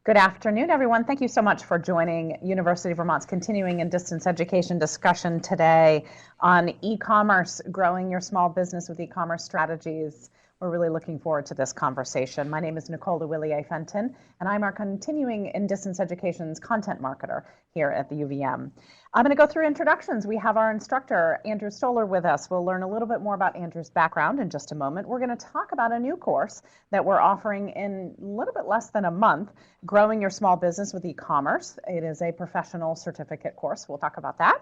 Good afternoon, everyone. Thank you so much for joining University of Vermont's continuing and distance education discussion today on e-commerce, growing your small business with e-commerce strategies. We're really looking forward to this conversation. My name is Nicole DeWillier-Fenton, and I'm our continuing and distance education's content marketer here at the UVM. I'm going to go through introductions. We have our instructor, Andrew Stoller, with us. We'll learn a little bit more about Andrew's background in just a moment. We're going to talk about a new course that we're offering in a little bit less than a month, Growing Your Small Business with E-commerce. It is a professional certificate course. We'll talk about that.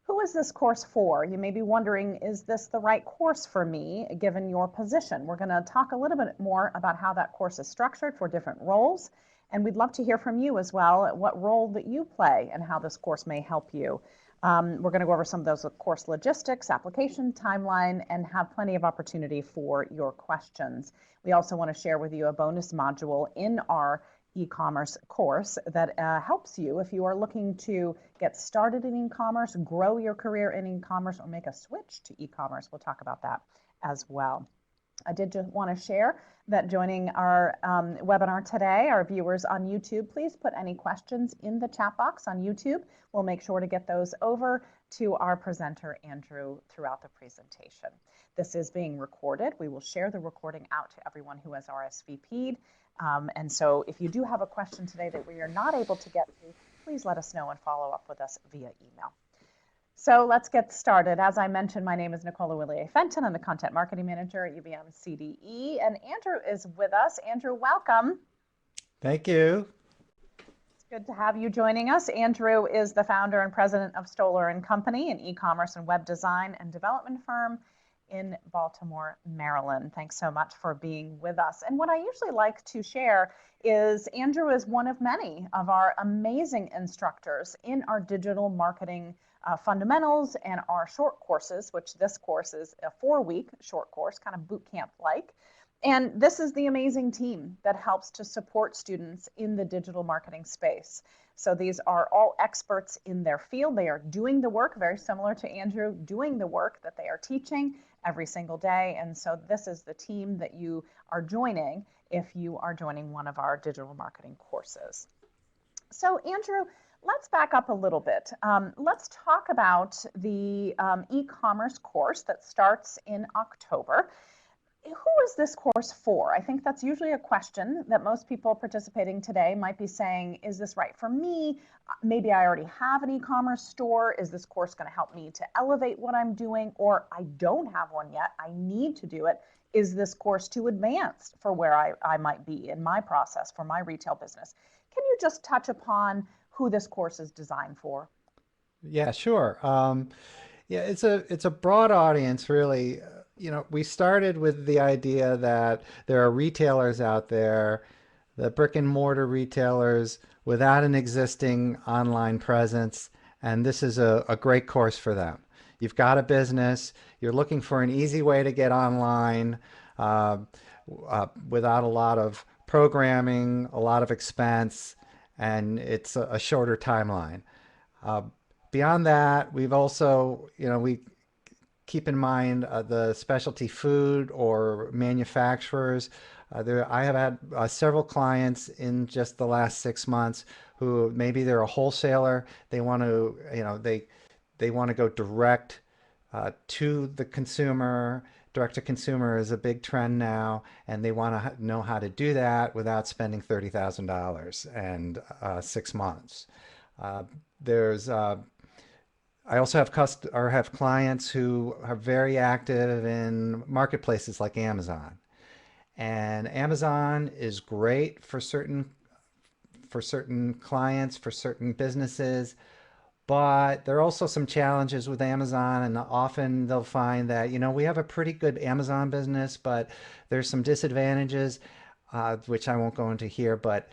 Who is this course for? You may be wondering, is this the right course for me, given your position? We're going to talk a little bit more about how that course is structured for different roles. And we'd love to hear from you as well, what role that you play and how this course may help you. We're going to go over some of those course logistics, application timeline, and have plenty of opportunity for your questions. We also want to share with you a bonus module in our e-commerce course that helps you if you are looking to get started in e-commerce, grow your career in e-commerce, or make a switch to e-commerce. We'll talk about that as well. I did just want to share that joining our webinar today, our viewers on YouTube, please put any questions in the chat box on YouTube. We'll make sure to get those over to our presenter, Andrew, throughout the presentation. This is being recorded. We will share the recording out to everyone who has RSVP'd. And so if you do have a question today that we are not able to get to, please let us know and follow up with us via email. So let's get started. As I mentioned, my name is Nicole DeWillier-Fenton. I'm the Content Marketing Manager at UVM CDE, and Andrew is with us. Andrew, welcome. Thank you. It's good to have you joining us. Andrew is the founder and president of Stoller & Company, an e-commerce and web design and development firm in Baltimore, Maryland. Thanks so much for being with us. And what I usually like to share is Andrew is one of many of our amazing instructors in our digital marketing fundamentals and our short courses, which this course is a 4-week short course, kind of boot camp like. And this is the amazing team that helps to support students in the digital marketing space. So these are all experts in their field. They are doing the work, very similar to Andrew, doing the work that they are teaching every single day. And so this is the team that you are joining if you are joining one of our digital marketing courses. So Andrew, let's back up a little bit. Let's talk about the e-commerce course that starts in October. Who is this course for? I think that's usually a question that most people participating today might be saying, is this right for me? Maybe I already have an e-commerce store. Is this course going to help me to elevate what I'm doing? Or I don't have one yet. I need to do it. Is this course too advanced for where I might be in my process for my retail business? Can you just touch upon who this course is designed for? Yeah, sure. Yeah, it's a broad audience, really. You know, we started with the idea that there are retailers out there, the brick and mortar retailers without an existing online presence, and this is a great course for them. You've got a business, you're looking for an easy way to get online without a lot of programming, a lot of expense, and it's a shorter timeline. Beyond that, we've also, we keep in mind the specialty food or manufacturers. I have had several clients in just the last 6 months who maybe they're a wholesaler. They want to, they want to go direct to the consumer. Direct to consumer is a big trend now, and they want to know how to do that without spending $30,000 and 6 months. There's I also have clients who are very active in marketplaces like Amazon. And Amazon is great for certain clients, for certain businesses, but there are also some challenges with Amazon, and often they'll find that, we have a pretty good Amazon business, but there's some disadvantages, which I won't go into here, but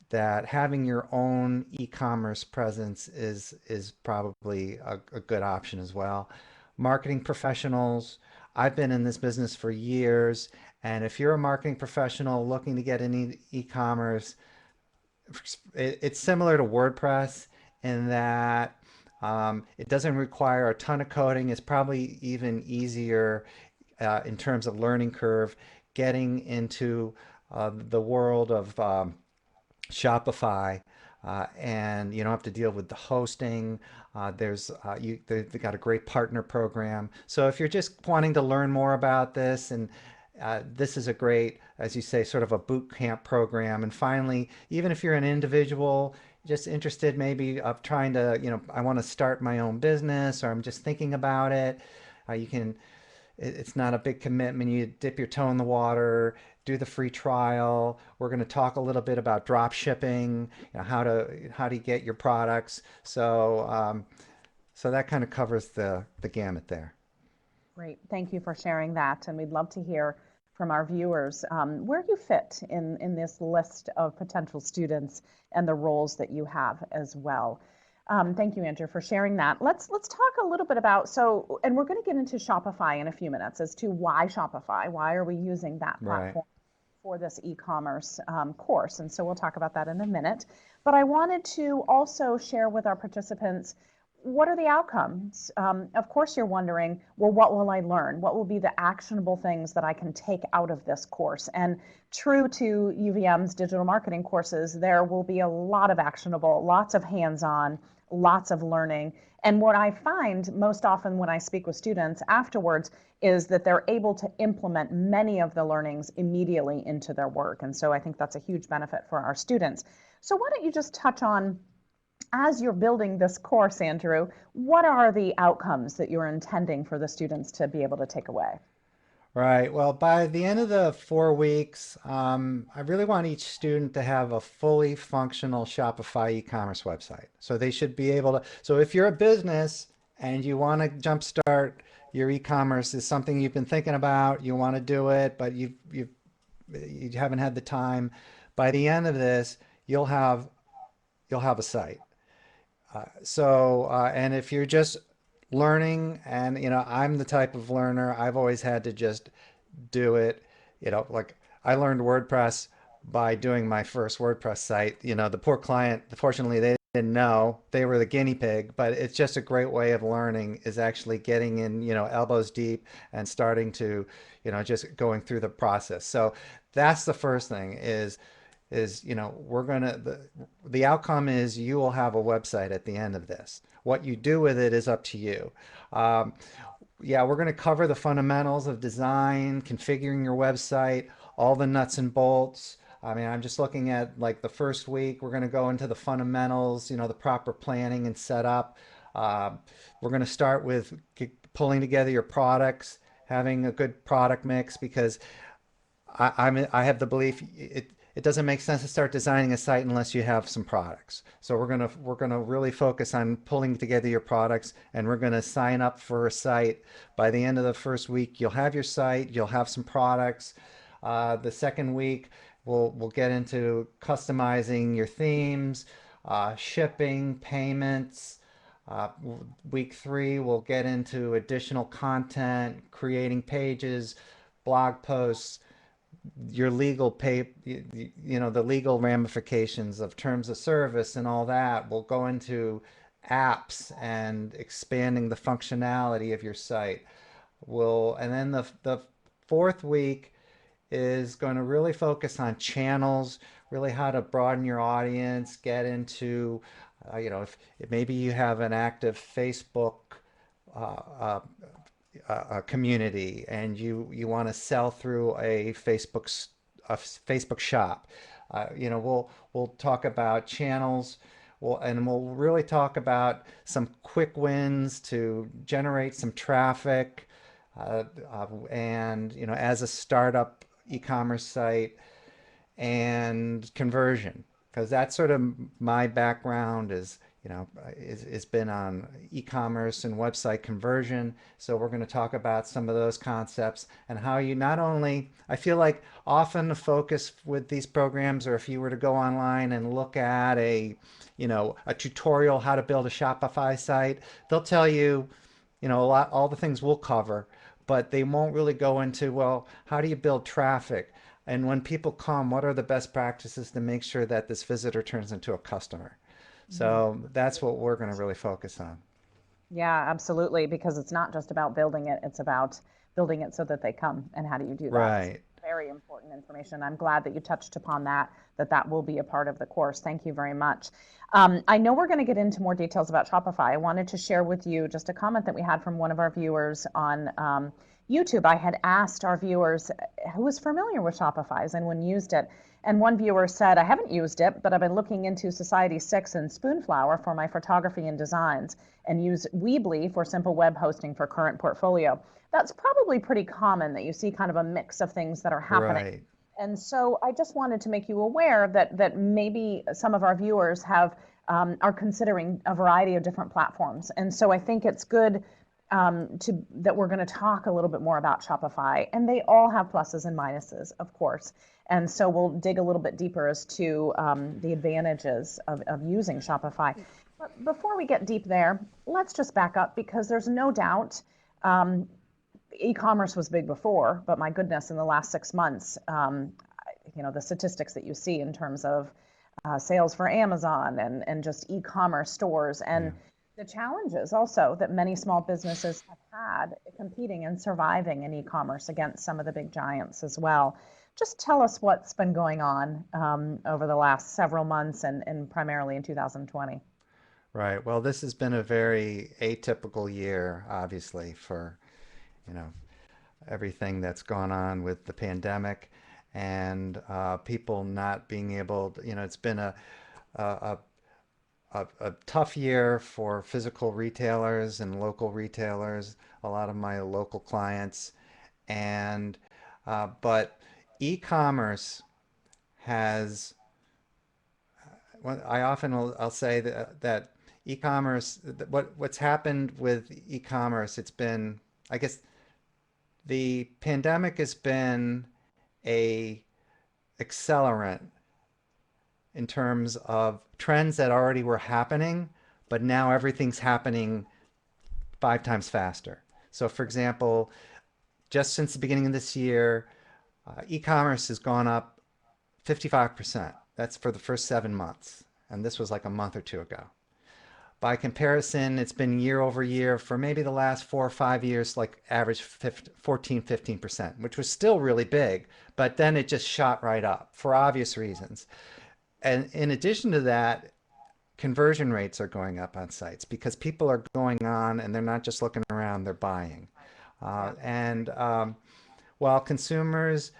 that having your own e-commerce presence is probably a good option as well. Marketing professionals, I've been in this business for years, and if you're a marketing professional looking to get into e-commerce, it's similar to WordPress in that it doesn't require a ton of coding. It's probably even easier in terms of learning curve getting into the world of Shopify, and you don't have to deal with the hosting. They've got a great partner program. So if you're just wanting to learn more about this, and this is a great, as you say, sort of a boot camp program. And finally, even if you're an individual just interested maybe of trying to, I want to start my own business, or I'm just thinking about it, you can it's not a big commitment. You dip your toe in the water, do the free trial. We're going to talk a little bit about drop shipping, how to get your products. So that kind of covers the gamut there. Great. Thank you for sharing that. And we'd love to hear from our viewers where you fit in this list of potential students and the roles that you have as well. Thank you, Andrew, for sharing that. Let's talk a little bit about, and we're going to get into Shopify in a few minutes as to why Shopify, why are we using that Right. platform for this e-commerce course. And so we'll talk about that in a minute. But I wanted to also share with our participants, what are the outcomes? Of course, you're wondering, well, what will I learn? What will be the actionable things that I can take out of this course? And true to UVM's digital marketing courses, there will be a lot of actionable, lots of hands-on, lots of learning. And what I find most often when I speak with students afterwards is that they're able to implement many of the learnings immediately into their work. And so I think that's a huge benefit for our students. So why don't you just touch on, as you're building this course, Andrew, what are the outcomes that you're intending for the students to be able to take away? Right. Well, by the end of the 4 weeks, I really want each student to have a fully functional Shopify e-commerce website. So they should be able to. So if you're a business and you want to jumpstart your e-commerce, is something you've been thinking about, you want to do it, but you haven't had the time. By the end of this, you'll have a site. And if you're just learning, and I'm the type of learner, I've always had to just do it. Like I learned WordPress by doing my first WordPress site. The poor client, fortunately, they didn't know, they were the guinea pig, but it's just a great way of learning, is actually getting in, elbows deep and starting to, just going through the process. So that's the first thing is we're gonna the outcome is you will have a website at the end of this. What you do with it is up to you. um, yeah, we're going to cover the fundamentals of design, configuring your website, all the nuts and bolts. I mean, I'm just looking at like the first week, we're going to go into the fundamentals, the proper planning and setup. uh, we're going to start with pulling together your products, having a good product mix, because I have the belief it doesn't make sense to start designing a site unless you have some products. So we're gonna really focus on pulling together your products, and we're gonna sign up for a site. By the end of the first week, you'll have your site, you'll have some products. The second week, we'll get into customizing your themes, shipping, payments. Uh, Week 3, we'll get into additional content, creating pages, blog posts, your legal the legal ramifications of terms of service and all that. We'll go into apps and expanding the functionality of your site. And then the fourth week is going to really focus on channels, really how to broaden your audience, get into, if maybe you have an active Facebook uh, uh, community, and you want to sell through a Facebook shop. We'll talk about channels. We'll really talk about some quick wins to generate some traffic, and as a startup e-commerce site, and conversion, because that's sort of my background, is been on e-commerce and website conversion. So we're going to talk about some of those concepts, and how you not only, I feel like often the focus with these programs, or if you were to go online and look at a tutorial how to build a Shopify site, they'll tell you, all the things we'll cover, but they won't really go into, well, how do you build traffic? And when people come, what are the best practices to make sure that this visitor turns into a customer? Mhm. So that's what we're going to really focus on. Yeah, absolutely, because it's not just about building it, it's about building it so that they come. And how do you do that? Right. very important information. I'm glad that you touched upon that will be a part of the course. Thank you very much. I know we're going to get into more details about Shopify. I wanted to share with you just a comment that we had from one of our viewers on YouTube. I had asked our viewers who was familiar with Shopify and when used it. And one viewer said, I haven't used it, but I've been looking into Society 6 and Spoonflower for my photography and designs, and use Weebly for simple web hosting for current portfolio. That's probably pretty common that you see kind of a mix of things that are happening. Right. And so I just wanted to make you aware that maybe some of our viewers are considering a variety of different platforms. And so I think it's good that we're going to talk a little bit more about Shopify, and they all have pluses and minuses, of course. And so we'll dig a little bit deeper as to the advantages of using Shopify. But before we get deep there, let's just back up, because there's no doubt e-commerce was big before, but my goodness, in the last 6 months, the statistics that you see in terms of sales for Amazon and just e-commerce stores, and the challenges also that many small businesses have had competing and surviving in e-commerce against some of the big giants as well. Just tell us what's been going on over the last several months and primarily in 2020. Right. Well, this has been a very atypical year, obviously, for, everything that's gone on with the pandemic and people not being able to, it's been a tough year for physical retailers and local retailers, a lot of my local clients. And, but e-commerce has, I'll say that e-commerce, what's happened with e-commerce, it's been, I guess, the pandemic has been a accelerant in terms of trends that already were happening, but now everything's happening 5 times faster. So for example, just since the beginning of this year, e-commerce has gone up 55%. That's for the first 7 months. And this was like a month or two ago. By comparison, it's been year over year for maybe the last 4 or 5 years, like average 14, 15%, which was still really big, but then it just shot right up for obvious reasons. And in addition to that, conversion rates are going up on sites because people are going on and they're not just looking around, they're buying. While consumers,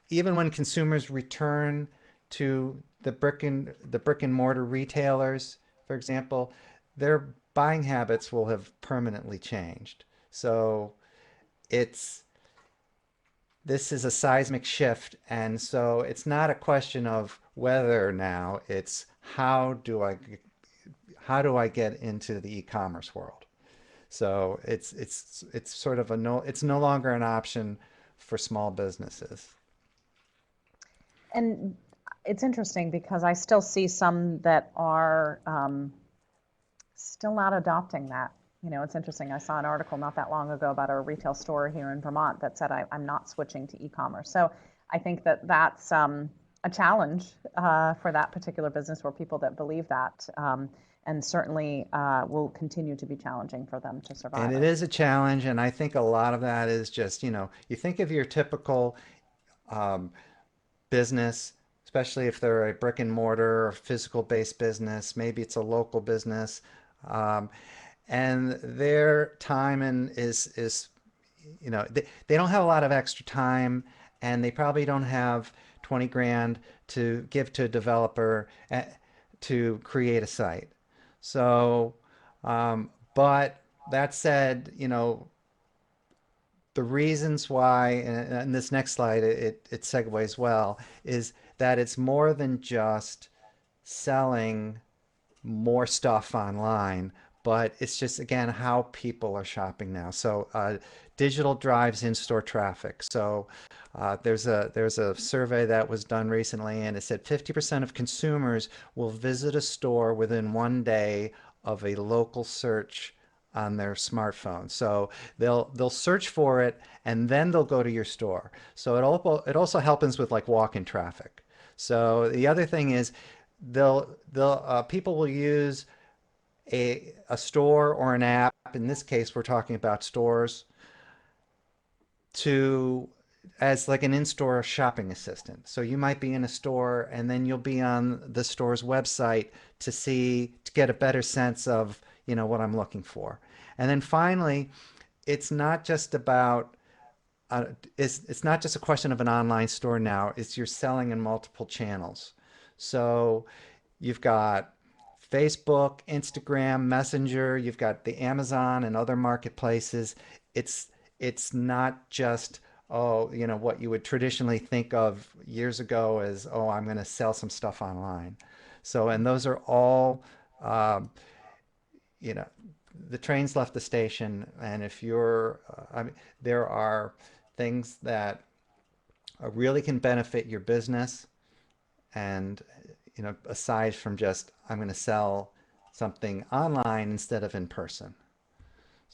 even when consumers return to the brick and mortar retailers, for example, their buying habits will have permanently changed. So this is a seismic shift, and so it's not a question of whether now, it's how do I get into the e-commerce world. So it's sort of it's no longer an option for small businesses. And it's interesting because I still see some that are still not adopting that. It's interesting. I saw an article not that long ago about a retail store here in Vermont that said, I'm not switching to e-commerce. So I think that's a challenge for that particular business, or people that believe that. And certainly will continue to be challenging for them to survive. And it is a challenge. And I think a lot of that is just, you think of your typical business, especially if they're a brick and mortar or physical based business, maybe it's a local business. And their time is they don't have a lot of extra time, and they probably don't have 20 grand to give to a developer to create a site. So, but that said, the reasons why, and this next slide, it segues well, is that it's more than just selling more stuff online, but it's just, again, how people are shopping now. So digital drives in-store traffic. So there's a survey that was done recently, and it said 50% of consumers will visit a store within 1 day of a local search on their smartphone. So they'll search for it, and then they'll go to your store. So it also helps with like walk-in traffic. So the other thing is people will use a store or an app. In this case, we're talking about stores, to as like an in-store shopping assistant. So you might be in a store and then you'll be on the store's website to get a better sense of, what I'm looking for. And then finally, it's not just about uh, it's not just a question of an online store now. It's you're selling in multiple channels. So you've got Facebook, Instagram, Messenger, you've got the Amazon and other marketplaces. It's it's not just what you would traditionally think of years ago as, I'm going to sell some stuff online. So, and those are all, um, you know, the train's left the station, and if you're, I mean, there are things that really can benefit your business, and aside from just I'm going to sell something online instead of in person.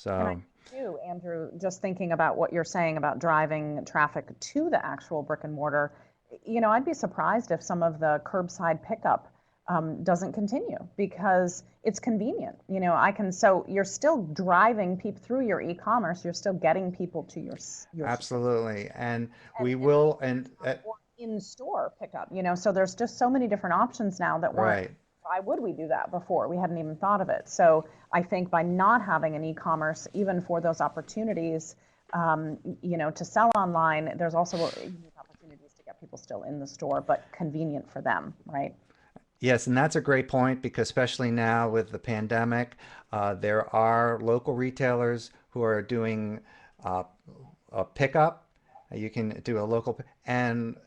And I So, do, Andrew, just thinking about what you're saying about driving traffic to the actual brick and mortar, I'd be surprised if some of the curbside pickup doesn't continue because it's convenient. So you're still driving people through your e-commerce, you're still getting people to your store absolutely, and and we will, and or in-store pickup, so there's just so many different options now that weren't, right. why would we do that before? We hadn't even thought of it. So I think by not having an e-commerce, even for those opportunities, to sell online, there's also unique opportunities to get people still in the store, but convenient for them, right? Yes, and that's a great point because especially now with the pandemic, there are local retailers who are doing uh, a pickup. You can do a local, and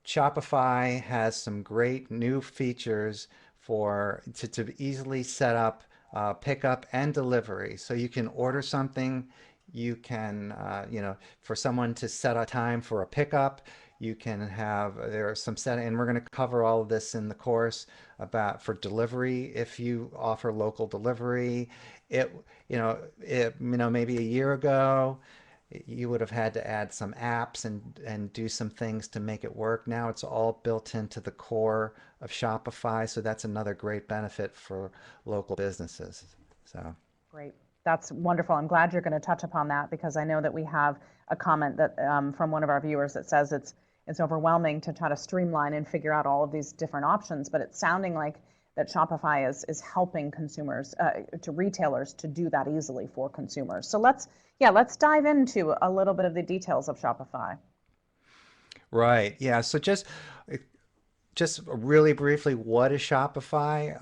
Shopify has some great new features to easily set up pickup and delivery. So you can order something, you can for someone to set a time for a pickup. You can have there are some set, and we're going to cover all of this in the course about for delivery. If you offer local delivery, it maybe a year ago you would have had to add some apps and do some things to make it work. Now it's all built into the core of Shopify, so that's another great benefit for local businesses. So, Great. That's wonderful. I'm glad you're going to touch upon that because I know that we have a comment that from one of our viewers that says it's overwhelming to try to streamline and figure out all of these different options, but it's sounding like that Shopify is helping consumers to retailers to do that easily for consumers. So let's dive into a little bit of the details of Shopify. right, yeah. So just really briefly, what is Shopify?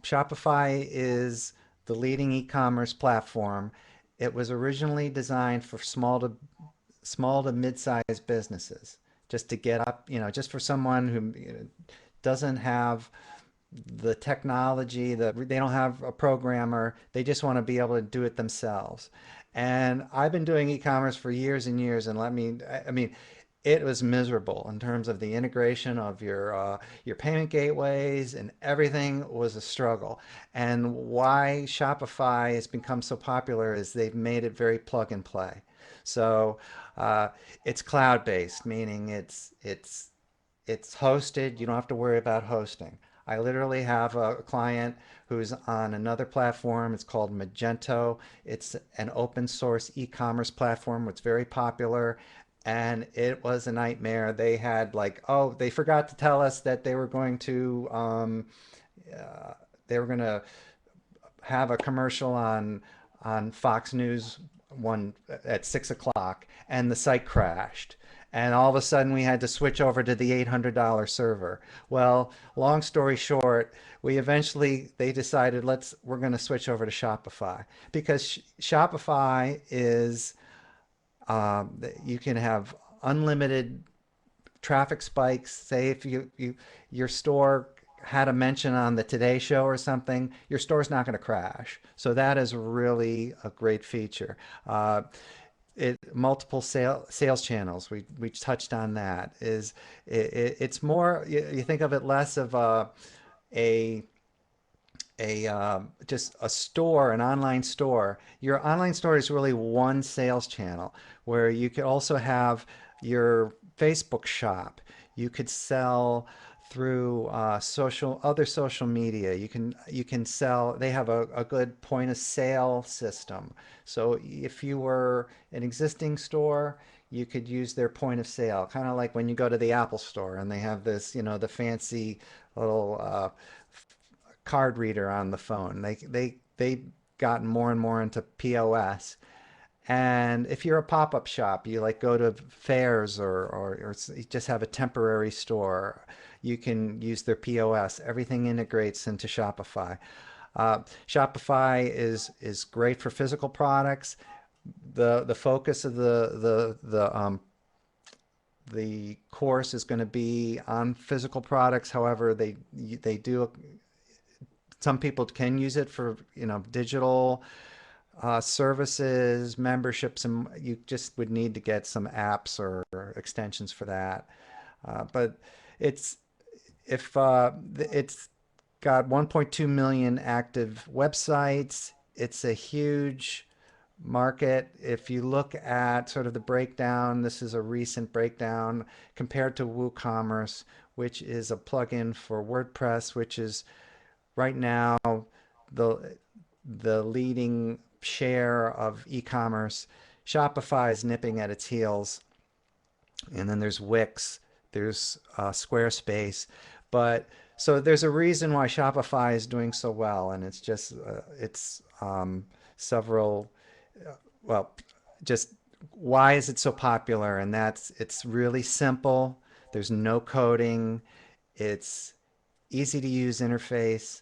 Shopify is the leading e-commerce platform. It was originally designed for small to mid-sized businesses, just to get up, just for someone who doesn't have the technology, they don't have a programmer, they just want to be able to do it themselves. And I've been doing e-commerce for years and years, and I mean, it was miserable in terms of the integration of your payment gateways, and everything was a struggle. And why Shopify has become so popular is they've made it very plug and play. So uh, it's cloud-based, meaning it's hosted. You don't have to worry about hosting. I literally have a client who's on another platform. It's called Magento. It's an open source e-commerce platform. It's very popular. And it was a nightmare. They had they forgot to tell us that they were going to have a commercial on Fox News one at 6 o'clock, and the site crashed. And all of a sudden, we had to switch over to the $800 server. Well, long story short, they decided we're going to switch over to Shopify because Shopify is you can have unlimited traffic spikes. Say if your store had a mention on the Today Show or something, your store's not going to crash. So that is really a great feature. Multiple sales channels. We touched on that. It's more you think of it less of a just a store, an online store. Your online store is really one sales channel where you could also have your Facebook shop. You could sell through other social media. You can sell. They have a good point of sale system. So if you were an existing store, you could use their point of sale, kind of like when you go to the Apple store and they have this, the fancy little card reader on the phone. They gotten more and more into POS. And if you're a pop-up shop, you like go to fairs or you just have a temporary store, you can use their POS. Everything integrates into Shopify. Shopify is great for physical products. The focus of the course is going to be on physical products. However, they do, some people can use it for digital services, memberships, and you just would need to get some apps or extensions for that. But it's if it's got 1.2 million active websites. It's a huge market. If you look at sort of the breakdown, this is a recent breakdown compared to WooCommerce, which is a plugin for WordPress, which is right now the the leading share of e-commerce. Shopify is nipping at its heels, and then there's Wix, there's Squarespace, but so there's a reason why Shopify is doing so well, and it's just it's several well, just why is it so popular? And it's really simple. There's no coding. It's easy to use interface.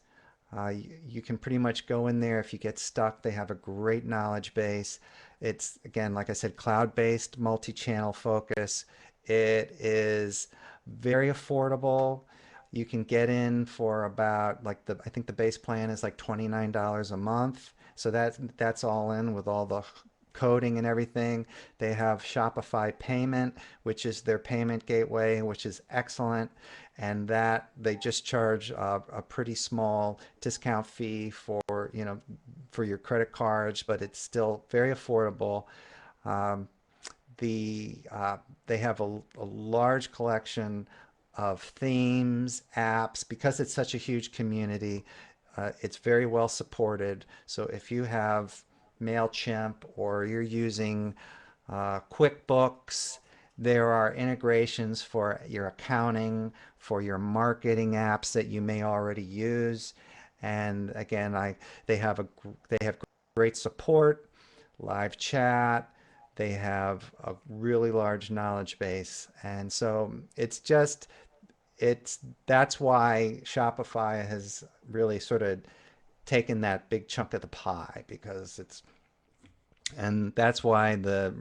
You can pretty much go in there if you get stuck. They have a great knowledge base. It's, again, like I said, cloud-based, multi-channel focus. It is very affordable. You can get in for about I think the base plan is like $29 a month. So that's all in with all the coding and everything. They have Shopify Payment, which is their payment gateway, which is excellent. And that they just charge a pretty small discount fee for your credit cards, but it's still very affordable. Um, they have a large collection of themes, apps, because it's such a huge community. It's very well supported. So if you have MailChimp or you're using QuickBooks, there are integrations for your accounting, for your marketing apps that you may already use. And again, they have great support, live chat. They have a really large knowledge base. And so that's why Shopify has really sort of taken that big chunk of the pie, because and that's why the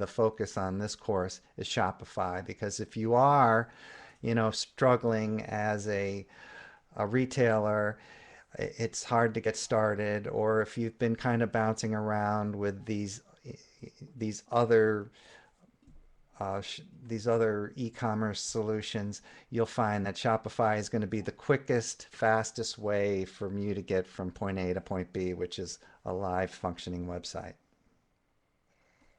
focus on this course is Shopify, because if you are, struggling as a retailer, it's hard to get started, or if you've been kind of bouncing around with these other these other e-commerce solutions, you'll find that Shopify is going to be the quickest, fastest way for you to get from point A to point B, which is a live functioning website.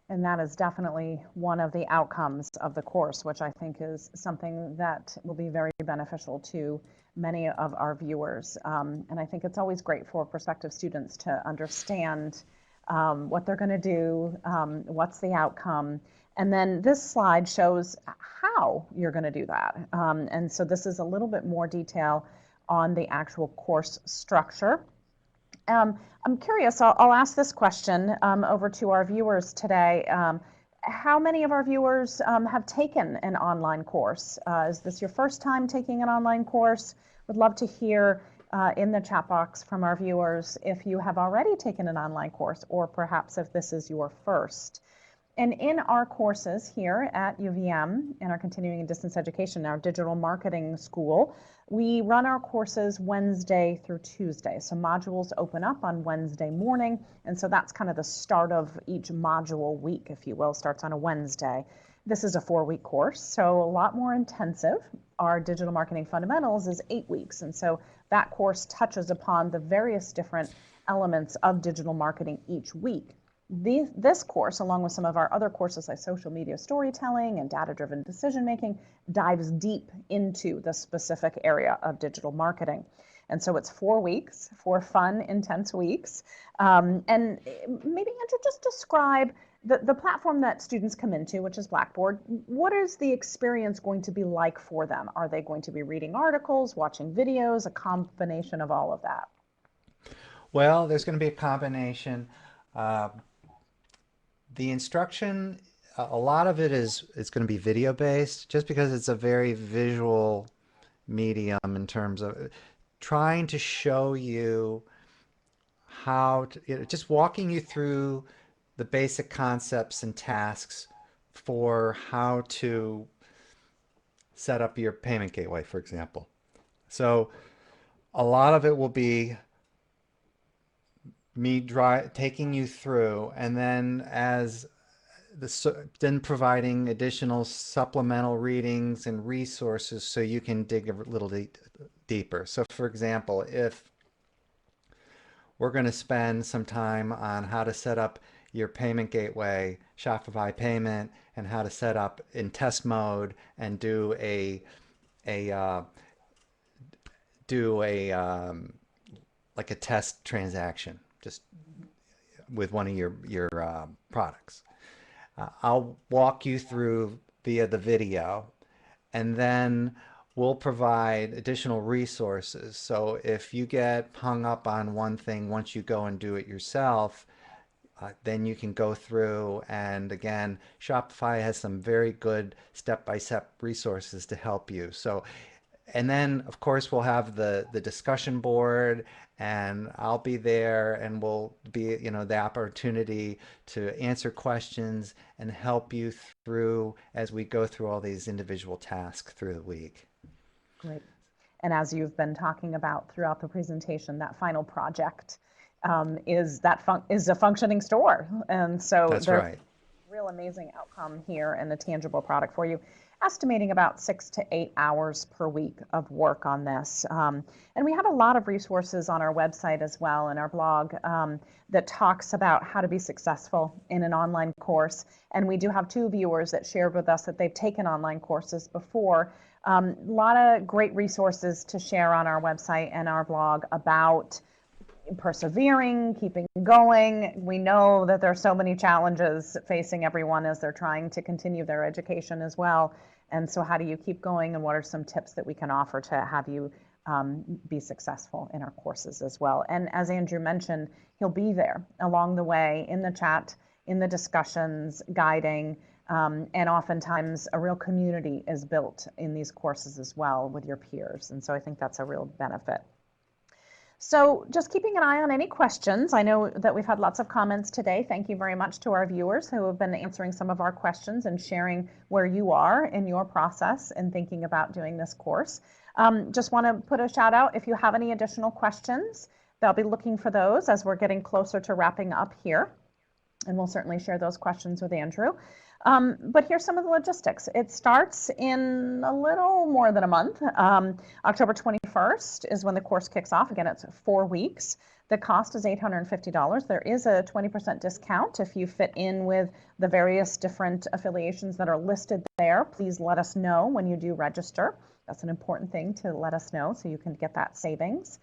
And that is definitely one of the outcomes of the course, which I think is something that will be very beneficial to many of our viewers. And I think it's always great for prospective students to understand what they're going to do, what's the outcome. And then this slide shows how you're going to do that. And so this is a little bit more detail on the actual course structure. I'm curious, I'll ask this question over to our viewers today. How many of our viewers have taken an online course? Is this your first time taking an online course? Would love to hear in the chat box from our viewers if you have already taken an online course, or perhaps if this is your first. And in our courses here at UVM, in our continuing and distance education, our digital marketing school, we run our courses Wednesday through Tuesday. So modules open up on Wednesday morning. And so that's kind of the start of each module week, if you will, starts on a Wednesday. This is a 4-week course, so a lot more intensive. Our digital marketing fundamentals is 8 weeks. And so that course touches upon the various different elements of digital marketing each week. This course, along with some of our other courses like social media storytelling and data-driven decision-making, dives deep into the specific area of digital marketing. And so it's 4 weeks, 4 fun, intense weeks. And maybe, Andrew, just describe the platform that students come into, which is Blackboard, what is the experience going to be like for them? Are they going to be reading articles, watching videos, a combination of all of that? Well, there's going to be a combination. Uh, the instruction, a lot of it is going to be video based, just because it's a very visual medium in terms of trying to show you how to, just walking you through the basic concepts and tasks for how to set up your payment gateway, for example. So a lot of it will be me taking you through, and then then providing additional supplemental readings and resources so you can dig a little deeper. So for example, if we're going to spend some time on how to set up your payment gateway, Shopify payment, and how to set up in test mode and a do a like a test transaction just with one of your products. I'll walk you through via the video, and then we'll provide additional resources. So if you get hung up on one thing, once you go and do it yourself, then you can go through, and again, Shopify has some very good step-by-step resources to help you. So, and then of course we'll have the discussion board, and I'll be there, and we'll be, the opportunity to answer questions and help you through as we go through all these individual tasks through the week. Great. And as you've been talking about throughout the presentation, that final project is a functioning store. And so That's there's right. a real amazing outcome here and a tangible product for you. Estimating about 6 to 8 hours per week of work on this. And we have a lot of resources on our website as well, and our blog, that talks about how to be successful in an online course. And we do have 2 viewers that shared with us that they've taken online courses before. A lot of great resources to share on our website and our blog about persevering, keeping going. We know that there are so many challenges facing everyone as they're trying to continue their education as well. And so how do you keep going, and what are some tips that we can offer to have you be successful in our courses as well? And as Andrew mentioned, he'll be there along the way in the chat, in the discussions, guiding, and oftentimes a real community is built in these courses as well with your peers. And so I think that's a real benefit. So just keeping an eye on any questions. I know that we've had lots of comments today. Thank you very much to our viewers who have been answering some of our questions and sharing where you are in your process and thinking about doing this course. Just want to put a shout out if you have any additional questions. They'll be looking for those as we're getting closer to wrapping up here. And we'll certainly share those questions with Andrew. But here's some of the logistics. It starts in a little more than a month. October 21st is when the course kicks off. Again, it's 4 weeks. The cost is $850. There is a 20% discount if you fit in with the various different affiliations that are listed there. Please let us know when you do register. That's an important thing to let us know so you can get that savings.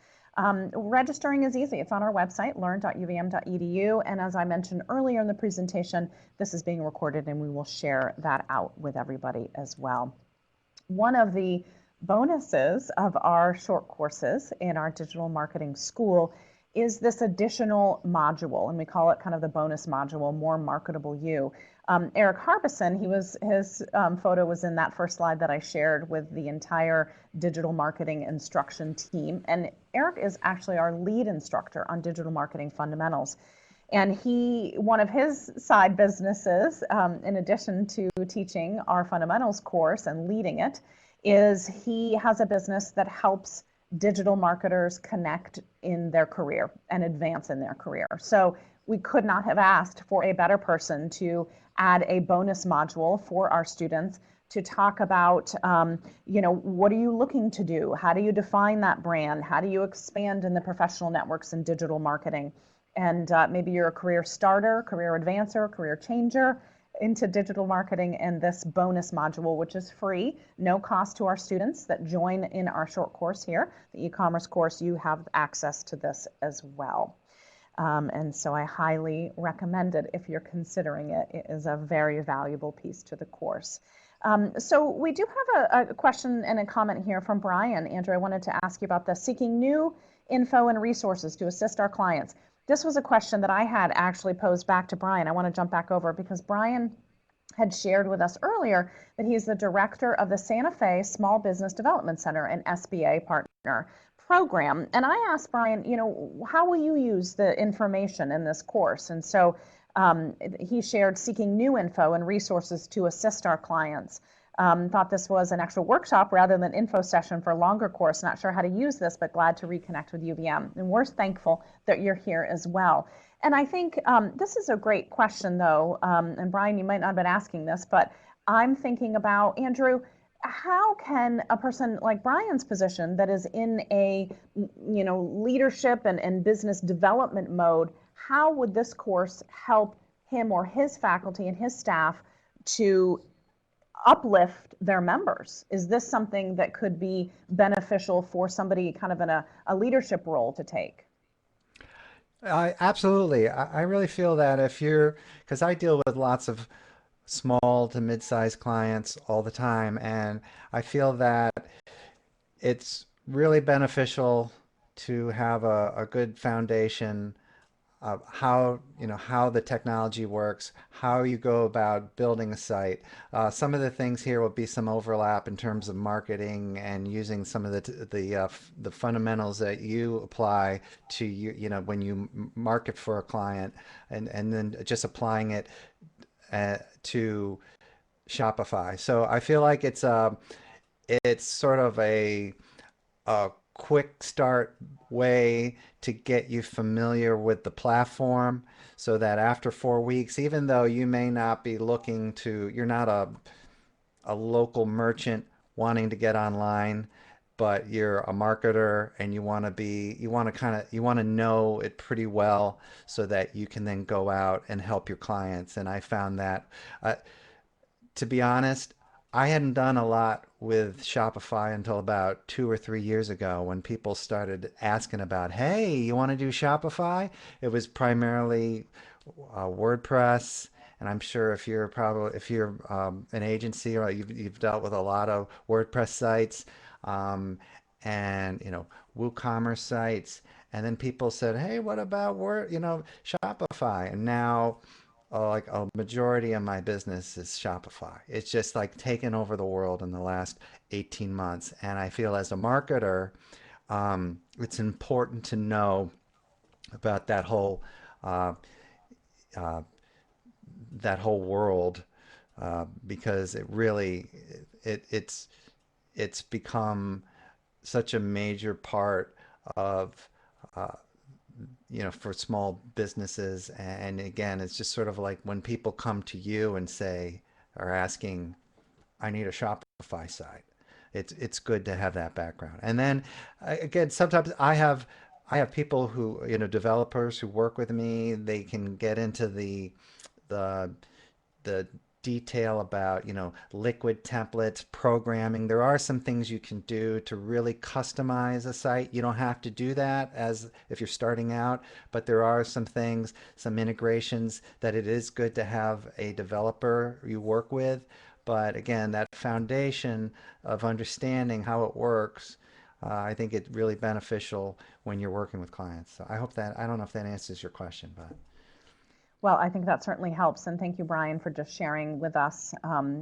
Registering is easy. It's on our website, learn.uvm.edu. And as I mentioned earlier in the presentation, this is being recorded and we will share that out with everybody as well. One of the bonuses of our short courses in our digital marketing school is this additional module, and we call it kind of the bonus module, More Marketable You. Eric Harbison, his photo was in that first slide that I shared with the entire digital marketing instruction team. And Eric is actually our lead instructor on digital marketing fundamentals. And one of his side businesses, in addition to teaching our fundamentals course and leading it, is he has a business that helps digital marketers connect in their career and advance in their career. So we could not have asked for a better person to add a bonus module for our students to talk about, what are you looking to do? How do you define that brand? How do you expand in the professional networks in digital marketing? And maybe you're a career starter, career advancer, career changer into digital marketing, and this bonus module, which is free, no cost to our students that join in our short course here, the e-commerce course, you have access to this as well. And so I highly recommend it if you're considering it. It is a very valuable piece to the course. So we do have a question and a comment here from Brian. Andrew, I wanted to ask you about this. Seeking new info and resources to assist our clients. This was a question that I had actually posed back to Brian. I want to jump back over because Brian had shared with us earlier that he's the director of the Santa Fe Small Business Development Center, an SBA partner program. And I asked Brian, how will you use the information in this course? And so he shared seeking new info and resources to assist our clients. Thought this was an actual workshop rather than info session for a longer course. Not sure how to use this, but glad to reconnect with UVM. And we're thankful that you're here as well. And I think this is a great question, though. And Brian, you might not have been asking this, but I'm thinking about, Andrew, how can a person like Brian's position that is in a leadership and business development mode, how would this course help him or his faculty and his staff to uplift their members? Is this something that could be beneficial for somebody kind of in a leadership role to take? Absolutely. I really feel that because I deal with lots of small to mid-sized clients all the time, and I feel that it's really beneficial to have a good foundation of how the technology works, how you go about building a site. Some of the things here will be some overlap in terms of marketing and using some of the fundamentals that you apply to when you market for a client, and then just applying it to Shopify. So I feel like it's sort of a quick start way to get you familiar with the platform so that after 4 weeks, even though you may not be you're not a local merchant wanting to get online, but you're a marketer and you want to know it pretty well so that you can then go out and help your clients. And I found that, to be honest, I hadn't done a lot with Shopify until about 2 or 3 years ago when people started asking about, hey, you want to do Shopify? It was primarily WordPress. And I'm sure if you're an agency or you've dealt with a lot of WordPress sites, and WooCommerce sites, and then people said, hey, what about Shopify? And now like a majority of my business is Shopify. It's just like taken over the world in the last 18 months. And I feel as a marketer, it's important to know about uh, uh, that whole world, because it's become such a major part of for small businesses. And again, it's just sort of like when people come to you and are asking, I need a Shopify site. It's good to have that background. And then again, sometimes I have people who, developers who work with me. They can get into the the detail about, liquid templates, programming. There are some things you can do to really customize a site. You don't have to do that as if you're starting out, but there are some things, some integrations that it is good to have a developer you work with. But again, that foundation of understanding how it works, I think it's really beneficial when you're working with clients. So I don't know if that answers your question, but. Well, I think that certainly helps. And thank you, Brian, for just sharing with us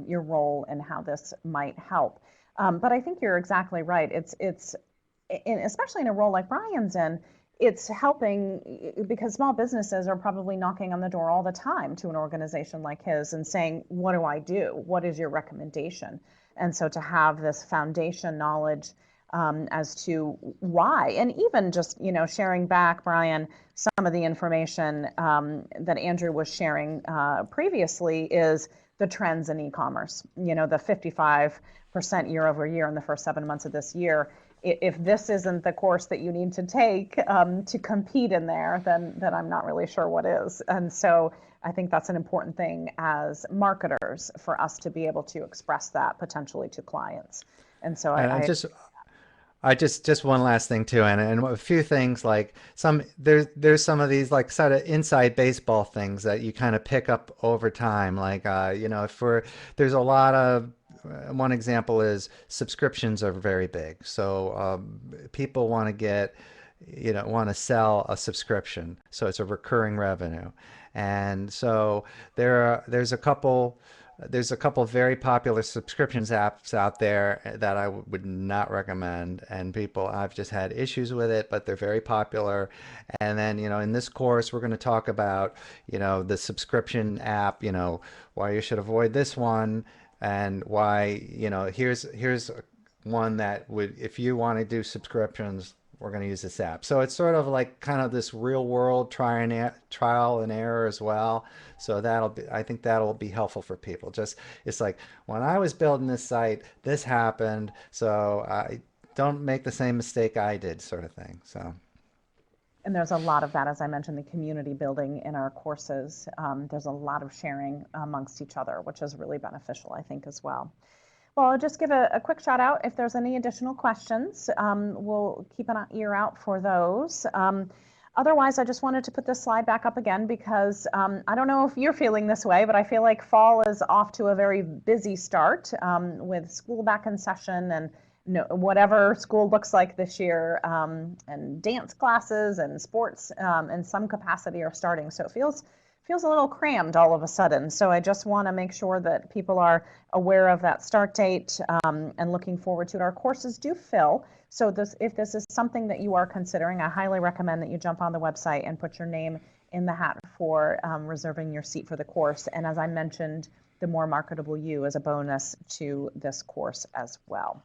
your role and how this might help. But I think you're exactly right. Especially in a role like Brian's in, it's helping because small businesses are probably knocking on the door all the time to an organization like his and saying, what do I do? What is your recommendation? And so to have this foundation knowledge as to why, and even just, sharing back, Brian, some of the information that Andrew was sharing previously is the trends in e-commerce, the 55% year over year in the first 7 months of this year. If this isn't the course that you need to take to compete in there, then I'm not really sure what is. And so I think that's an important thing as marketers for us to be able to express that potentially to clients. And so And I just one last thing too, and a few things like there's some of these like sort of inside baseball things that you kind of pick up over time. Like if we're there's a lot of one example is subscriptions are very big. So people want to want to sell a subscription, so it's a recurring revenue, and so there's a couple very popular subscriptions apps out there that I would not recommend, and people I've just had issues with it, but they're very popular. And then in this course we're going to talk about the subscription app, why you should avoid this one, and why here's one that would, if you want to do subscriptions, we're going to use this app. So it's sort of like kind of this real world trial and error as well. So I think that'll be helpful for people. Just, it's like when I was building this site, this happened. So I don't make the same mistake I did, sort of thing. So. And there's a lot of that, as I mentioned, the community building in our courses. There's a lot of sharing amongst each other, which is really beneficial, I think, as well. Well, I'll just give a quick shout out. If there's any additional questions, we'll keep an ear out for those. Otherwise, I just wanted to put this slide back up again because I don't know if you're feeling this way, but I feel like fall is off to a very busy start with school back in session and whatever school looks like this year, and dance classes and sports in some capacity are starting. So it feels a little crammed all of a sudden. So I just want to make sure that people are aware of that start date and looking forward to it. Our courses do fill. So if this is something that you are considering, I highly recommend that you jump on the website and put your name in the hat for reserving your seat for the course. And as I mentioned, the more marketable you is a bonus to this course as well.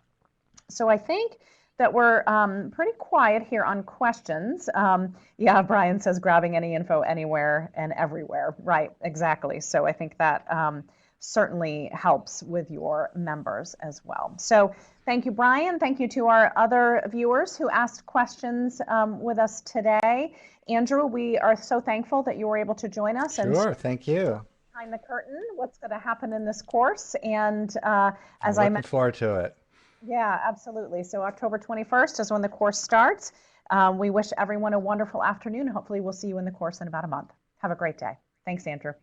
So I think that we're pretty quiet here on questions. Yeah, Brian says grabbing any info anywhere and everywhere. Right, exactly. So I think that certainly helps with your members as well. So thank you, Brian. Thank you to our other viewers who asked questions with us today. Andrew, we are so thankful that you were able to join us. Sure, thank you. Behind the curtain, what's going to happen in this course. And as I'm looking forward to it. Yeah, absolutely. So October 21st is when the course starts. We wish everyone a wonderful afternoon. Hopefully we'll see you in the course in about a month. Have a great day. Thanks, Andrew.